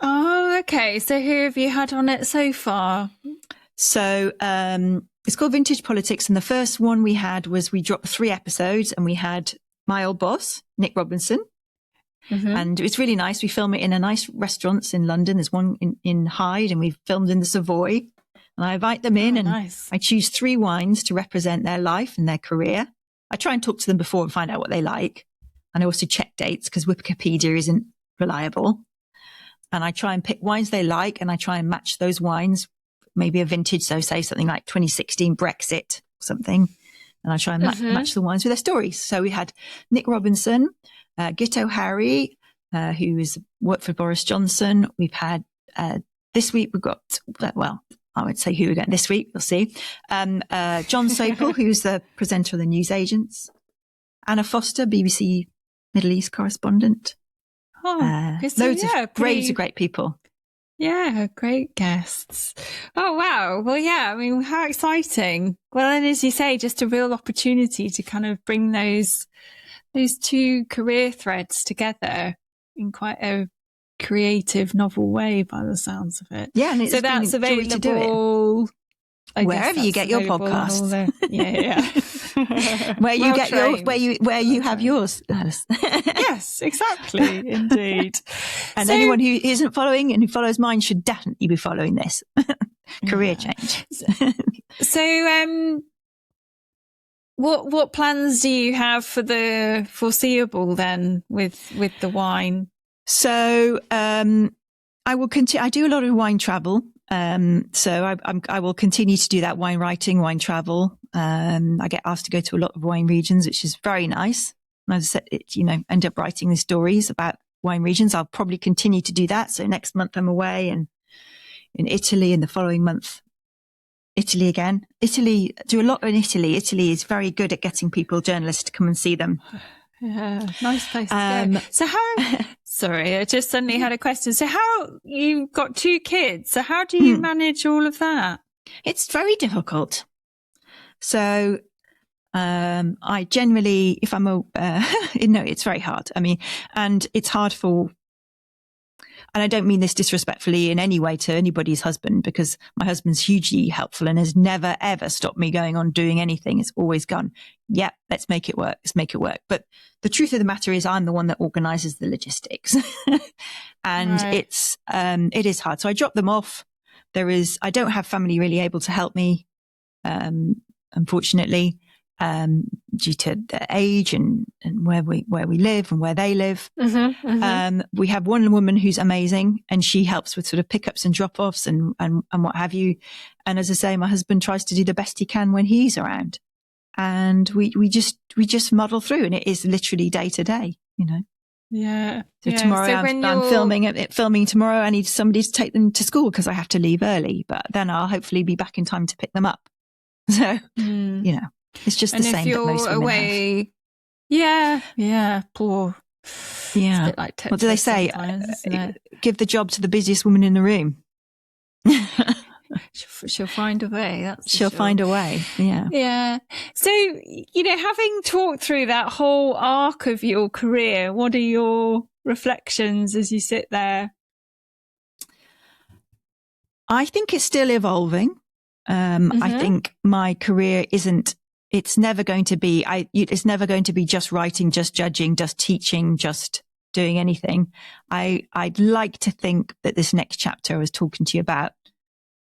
Oh, okay. So who have you had on it so far? So it's called Vintage Politics. And the first one we dropped 3 episodes and we had my old boss, Nick Robinson. And it's really nice. We film it in a nice restaurants in London. There's one in Hyde and we've filmed in the Savoy. And I invite them in and I choose 3 wines to represent their life and their career. I try and talk to them before and find out what they like. And I also check dates because Wikipedia isn't reliable. And I try and pick wines they like, and I try and match those wines, maybe a vintage, so say something like 2016 Brexit or something. And I try and match the wines with their stories. So we had Nick Robinson, Gitto Harry, who's worked for Boris Johnson. We've had, this week we've got, well, I would say who we're getting this week, we'll see. John Sopel, who's the presenter of the Newsagents. Anna Foster, BBC Middle East correspondent. Loads of great people. Yeah, great guests. Oh, wow. Well, yeah, I mean, how exciting. Well, and as you say, just a real opportunity to kind of bring those two career threads together in quite a creative, novel way by the sounds of it. Yeah, and so that's available wherever you get your podcast. Where you get yours, where you have yours. Yes, exactly, indeed. And anyone who isn't following and who follows mine should definitely be following this. Career change. So, what plans do you have for the foreseeable then with the wine? So, I will continue. I do a lot of wine travel. So I will continue to do that, wine writing, wine travel. I get asked to go to a lot of wine regions, which is very nice. And as I said, end up writing the stories about wine regions. I'll probably continue to do that. So next month I'm away and in Italy, and the following month, Italy again. Do a lot in Italy. Italy is very good at getting journalists to come and see them. Yeah, nice place to go. So sorry, I just suddenly had a question. So you've got 2 kids. So how do you manage all of that? It's very difficult. So, I generally, if I'm it's very hard. I mean, and it's hard and I don't mean this disrespectfully in any way to anybody's husband, because my husband's hugely helpful and has never, ever stopped me going on doing anything. It's always gone, yeah, let's make it work. Let's make it work. But the truth of the matter is I'm the one that organizes the logistics and it is hard. So I drop them off. I don't have family really able to help me, unfortunately. Due to their age and where we live and where they live. We have one woman who's amazing, and she helps with sort of pickups and drop-offs and what have you. And as I say, my husband tries to do the best he can when he's around, and we just muddle through, and it is literally day to day, Yeah. So tomorrow I'm filming tomorrow. I need somebody to take them to school because I have to leave early, but then I'll hopefully be back in time to pick them up. So, it's just the same that most women have. Yeah, poor. Yeah. Like what do they say? Give the job to the busiest woman in the room. She'll find a way. She'll find a way. Yeah. Yeah. So, having talked through that whole arc of your career, what are your reflections as you sit there? I think it's still evolving. I think my career it's never going to be just writing, just judging, just teaching, just doing anything. I'd like to think that this next chapter I was talking to you about,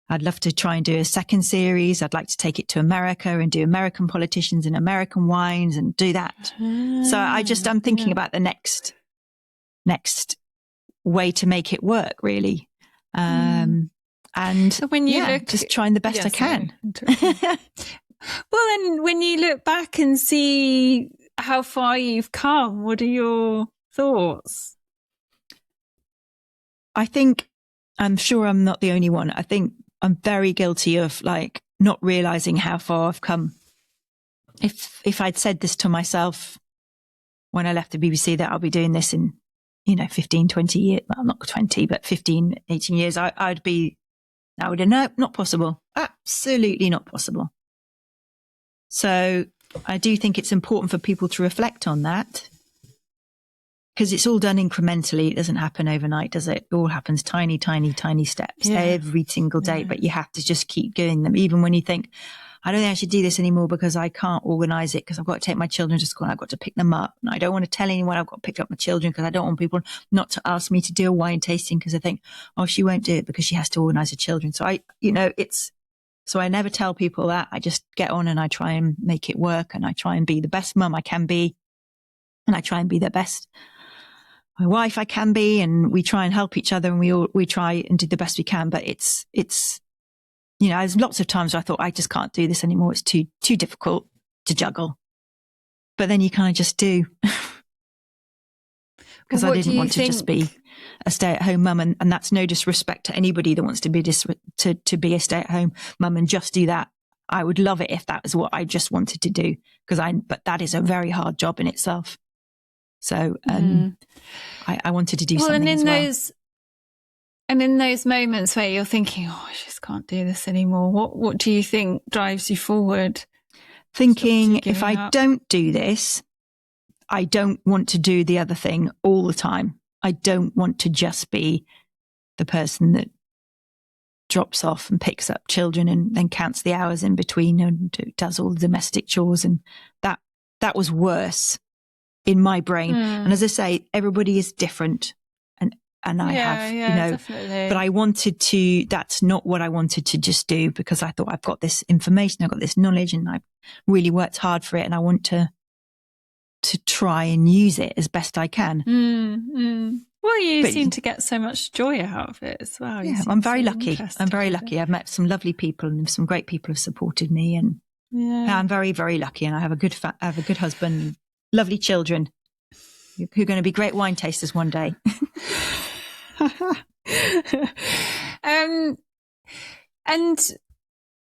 I'd love to try and do a second series. I'd like to take it to America and do American politicians and American wines and do that. So I'm thinking about the next way to make it work, really. And so when you look, just trying the best I can. Well, then when you look back and see how far you've come, what are your thoughts? I'm sure I'm not the only one. I think I'm very guilty of not realizing how far I've come. If I'd said this to myself when I left the BBC, that I'll be doing this in, 15, 20 years, well, not 20, but 15, 18 years, I would have, no, not possible. Absolutely not possible. So I do think it's important for people to reflect on that, because it's all done incrementally. It doesn't happen overnight, does it? It all happens tiny, tiny, tiny steps every single day, but you have to just keep doing them. Even when you think, I don't think I should do this anymore because I can't organize it because I've got to take my children to school and I've got to pick them up. And I don't want to tell anyone I've got to pick up my children because I don't want people not to ask me to do a wine tasting because I think, oh, she won't do it because she has to organize her children. So So I never tell people that. I just get on and I try and make it work, and I try and be the best mum I can be, and I try and be the best my wife I can be, and we try and help each other, and we try and do the best we can. But it's there's lots of times where I thought I just can't do this anymore. It's too difficult to juggle. But then you kind of just do. Because I didn't want to just be a stay-at-home mum, and that's no disrespect to anybody that wants to be to be a stay-at-home mum and just do that. I would love it if that was what I just wanted to do, but that is a very hard job in itself. So I wanted to do something as well. And in those moments where you're thinking, oh, I just can't do this anymore, what do you think drives you forward? Thinking, if I don't do this, I don't want to do the other thing all the time. I don't want to just be the person that drops off and picks up children and then counts the hours in between and does all the domestic chores. And that was worse in my brain. And as I say, everybody is different. And I definitely. But I wanted to, that's not what I wanted to just do, because I thought I've got this information, I've got this knowledge, and I've really worked hard for it, and I want to try and use it as best I can. Well, you seem to get so much joy out of it as well. Yeah, I'm very lucky. I'm very lucky. I've met some lovely people, and some great people have supported me, and I'm very, very lucky. And I have a good husband, lovely children who are going to be great wine tasters one day. And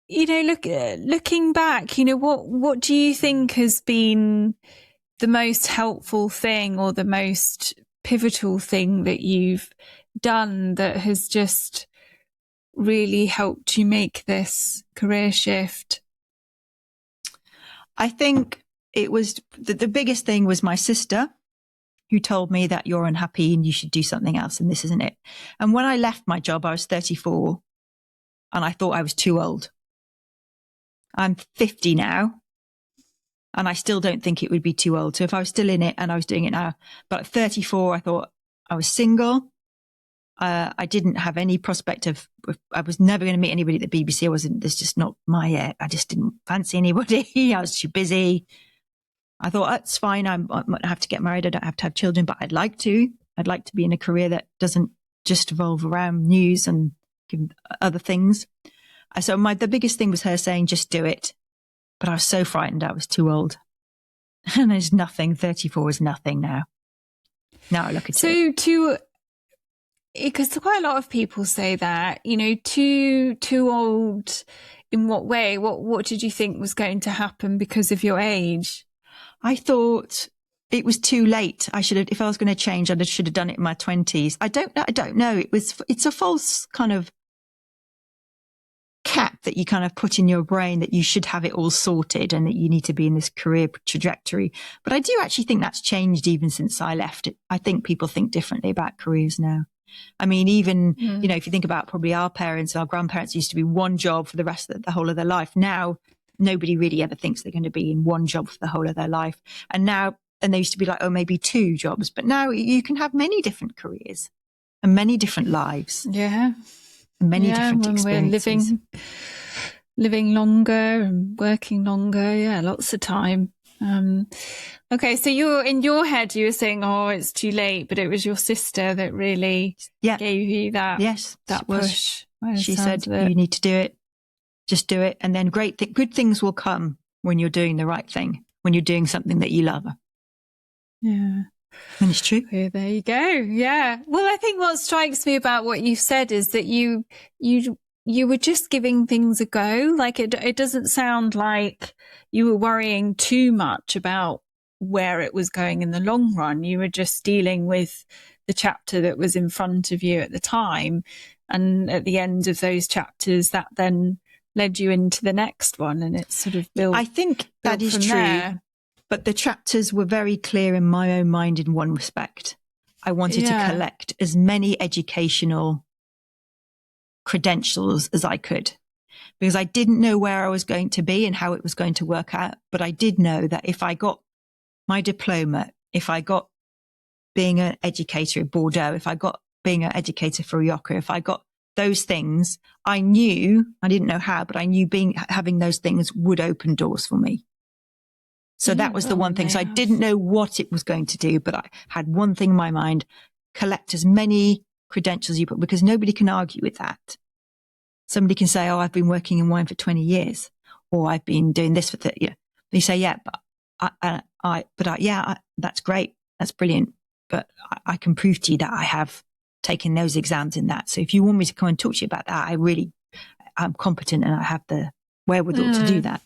looking back, what do you think has been the most helpful thing or the most pivotal thing that you've done that has just really helped you make this career shift? I think it was the biggest thing was my sister, who told me that you're unhappy and you should do something else, and this isn't it. And when I left my job, I was 34, and I thought I was too old. I'm 50 now, and I still don't think it would be too old. So if I was still in it and I was doing it now, but at 34, I thought I was single. I didn't have any prospect I was never going to meet anybody at the BBC. There's just not I just didn't fancy anybody. I was too busy. I thought, that's fine. I might have to get married. I don't have to have children, but I'd like to be in a career that doesn't just revolve around news and other things. So the biggest thing was her saying, just do it. But I was so frightened. I was too old. And there's nothing. 34 is nothing now. Now I look at it. Because quite a lot of people say that, too old in what way? What did you think was going to happen because of your age? I thought it was too late. If I was going to change, I should have done it in my 20s. I don't know. It's a false kind of cap that you kind of put in your brain that you should have it all sorted and that you need to be in this career trajectory. But I do actually think that's changed even since I left. I think people think differently about careers now. I mean, even, if you think about probably our parents, our grandparents used to be one job for the whole of their life. Now, nobody really ever thinks they're going to be in one job for the whole of their life. And they used to be like, oh, maybe two jobs. But now you can have many different careers and many different lives. Yeah. And many different experiences. We're living longer and working longer. Yeah, lots of time. Okay, so in your head, you were saying, oh, it's too late, but it was your sister that really gave you that, that push. She said, you need to do it. Just do it. And then good things will come when you're doing the right thing, when you're doing something that you love. Yeah. And it's true. Yeah, there you go. Yeah. Well, I think what strikes me about what you've said is that you were just giving things a go. Like it doesn't sound like you were worrying too much about where it was going in the long run. You were just dealing with the chapter that was in front of you at the time. And at the end of those chapters, that then led you into the next one, and it's sort of built. I think that is true. There. But the chapters were very clear in my own mind in one respect. I wanted to collect as many educational credentials as I could, because I didn't know where I was going to be and how it was going to work out. But I did know that if I got my diploma, if I got being an educator at Bordeaux, if I got being an educator for Rioja, if I got those things, I didn't know how, but I knew having those things would open doors for me. So that was the one thing. So I didn't know what it was going to do, but I had one thing in my mind: collect as many credentials you put, because nobody can argue with that. Somebody can say, "Oh, I've been working in wine for 20 years, or I've been doing this for 30 years." You say, "Yeah, but that's great. That's brilliant. But I can prove to you that I have taken those exams in that. So if you want me to come and talk to you about that, I'm competent and I have the wherewithal to do that."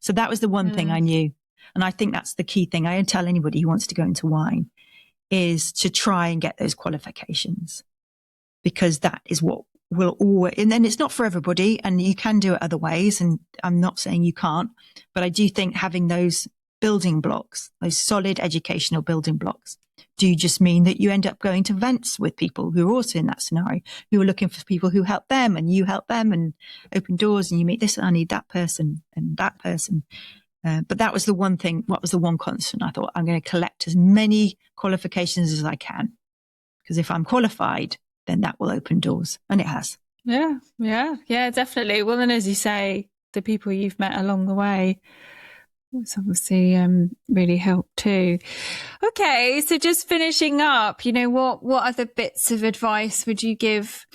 So that was the one thing I knew. And I think that's the key thing I tell anybody who wants to go into wine, is to try and get those qualifications, because that is what will always, and then it's not for everybody, and you can do it other ways. And I'm not saying you can't, but I do think having those building blocks, those solid educational building blocks, do just mean that you end up going to events with people who are also in that scenario, who are looking for people who help them, and you help them and open doors, and you meet this, I need that person and that person. But that was the one thing, what was the one constant? I thought, I'm going to collect as many qualifications as I can, because if I'm qualified, then that will open doors. And it has. Yeah, definitely. Well, then, as you say, the people you've met along the way, it's obviously really helped too. Okay, so just finishing up, what other bits of advice would you give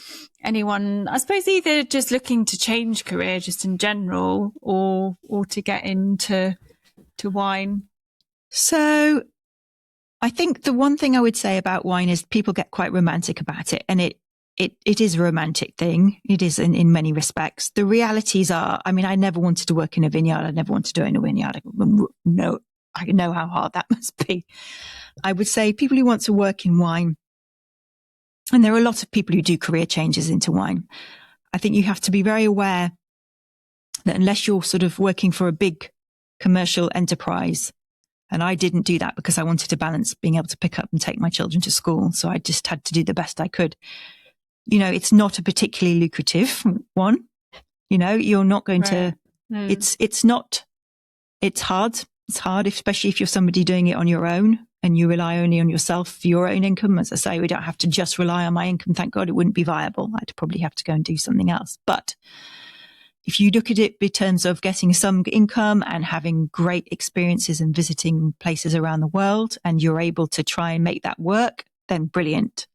anyone, I suppose, either just looking to change career just in general, or to get into wine? So I think the one thing I would say about wine is people get quite romantic about it, and it is a romantic thing. It is in many respects. The realities are, I mean, I never wanted to work in a vineyard. I never wanted to do it in a vineyard. I know how hard that must be. I would say people who want to work in wine, and there are a lot of people who do career changes into wine, I think you have to be very aware that unless you're sort of working for a big commercial enterprise, and I didn't do that because I wanted to balance being able to pick up and take my children to school. So I just had to do the best I could. It's not a particularly lucrative one. You're not going to, it's hard. It's hard, especially if you're somebody doing it on your own and you rely only on yourself for your own income. As I say, we don't have to just rely on my income. Thank God, it wouldn't be viable. I'd probably have to go and do something else. But if you look at it in terms of getting some income and having great experiences and visiting places around the world, and you're able to try and make that work, then brilliant.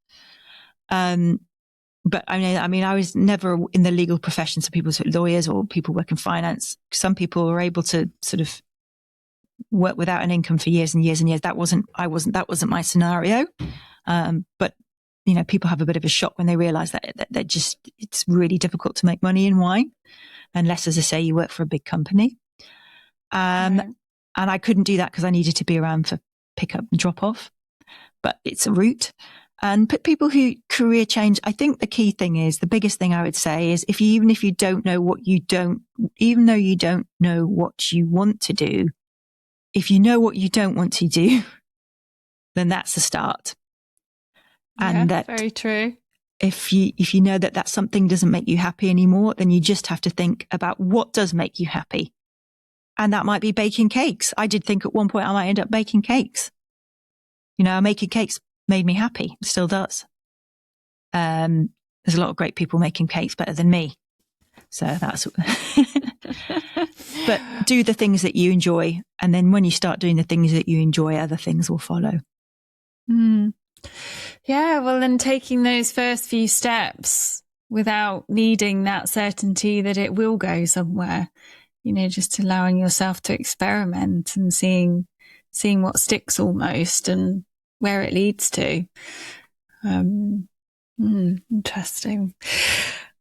But I mean, I was never in the legal profession. So people, lawyers or people work in finance, some people are able to sort of work without an income for years and years and years. That wasn't my scenario. But people have a bit of a shock when they realize that it's really difficult to make money in wine, unless, as I say, you work for a big company. And I couldn't do that because I needed to be around for pick up and drop off, but it's a route. And people who career change, I think the key thing is, the biggest thing I would say is, even though you don't know what you want to do, if you know what you don't want to do, then that's the start. And that very true. If you know that something doesn't make you happy anymore, then you just have to think about what does make you happy. And that might be baking cakes. I did think at one point I might end up baking cakes. Making cakes made me happy. It still does. There's a lot of great people making cakes better than me. So that's, but do the things that you enjoy. And then when you start doing the things that you enjoy, other things will follow. Yeah. Well, then taking those first few steps without needing that certainty that it will go somewhere, just allowing yourself to experiment and seeing what sticks almost and where it leads to. Interesting.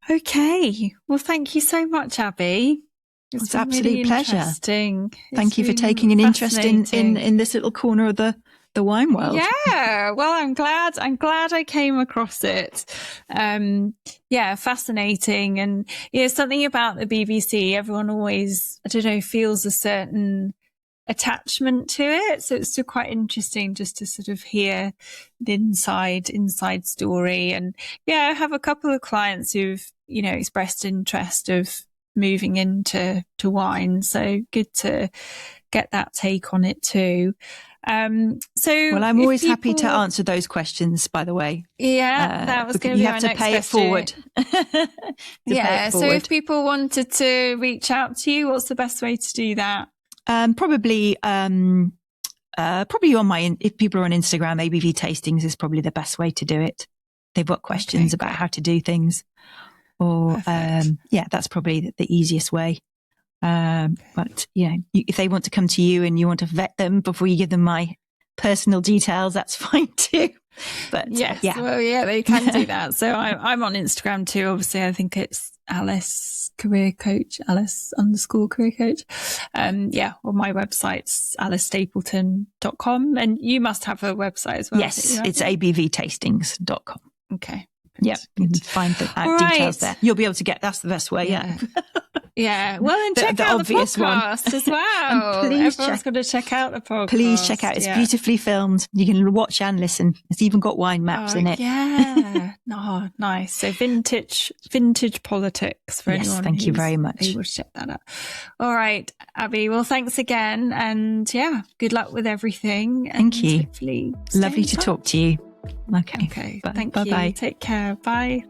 Okay. Well, thank you so much, Abbie. It's an absolute really pleasure. Thank you for really taking an interest in this little corner of the wine world. Yeah. Well, I'm glad I came across it. Fascinating. And something about the BBC, everyone always, I don't know, feels a certain attachment to it. So it's still quite interesting just to sort of hear the inside story. And I have a couple of clients who've, expressed interest of moving into wine. So good to get that take on it too. Well, I'm always happy to answer those questions, by the way. Yeah, that was going to be my next question. You have to pay it forward. So if people wanted to reach out to you, what's the best way to do that? Probably on if people are on Instagram, ABV Tastings is probably the best way to do it. They've got questions about how to do things, or that's probably the easiest way. But if they want to come to you and you want to vet them before you give them my personal details, that's fine too. But they can do that. So I'm on Instagram too. Obviously, I think it's Alice _career coach. Or my website's alicestapleton.com. And you must have a website as well. Yes, it's abvtastings.com. Okay. Yeah, you can find the details there. You'll be able to that's the best way. Yeah. Yeah. Well, and check out the podcast as well. Everyone's got to check out the podcast. Please check out. It's beautifully filmed. You can watch and listen. It's even got wine maps in it. Yeah. Oh, nice. So vintage politics for anyone. Yes, thank you very much. Able to check that out. All right, Abbie. Well, thanks again. And good luck with everything. Thank you. Hopefully lovely to talk to you. Okay. Thank you. Bye-bye. Take care. Bye.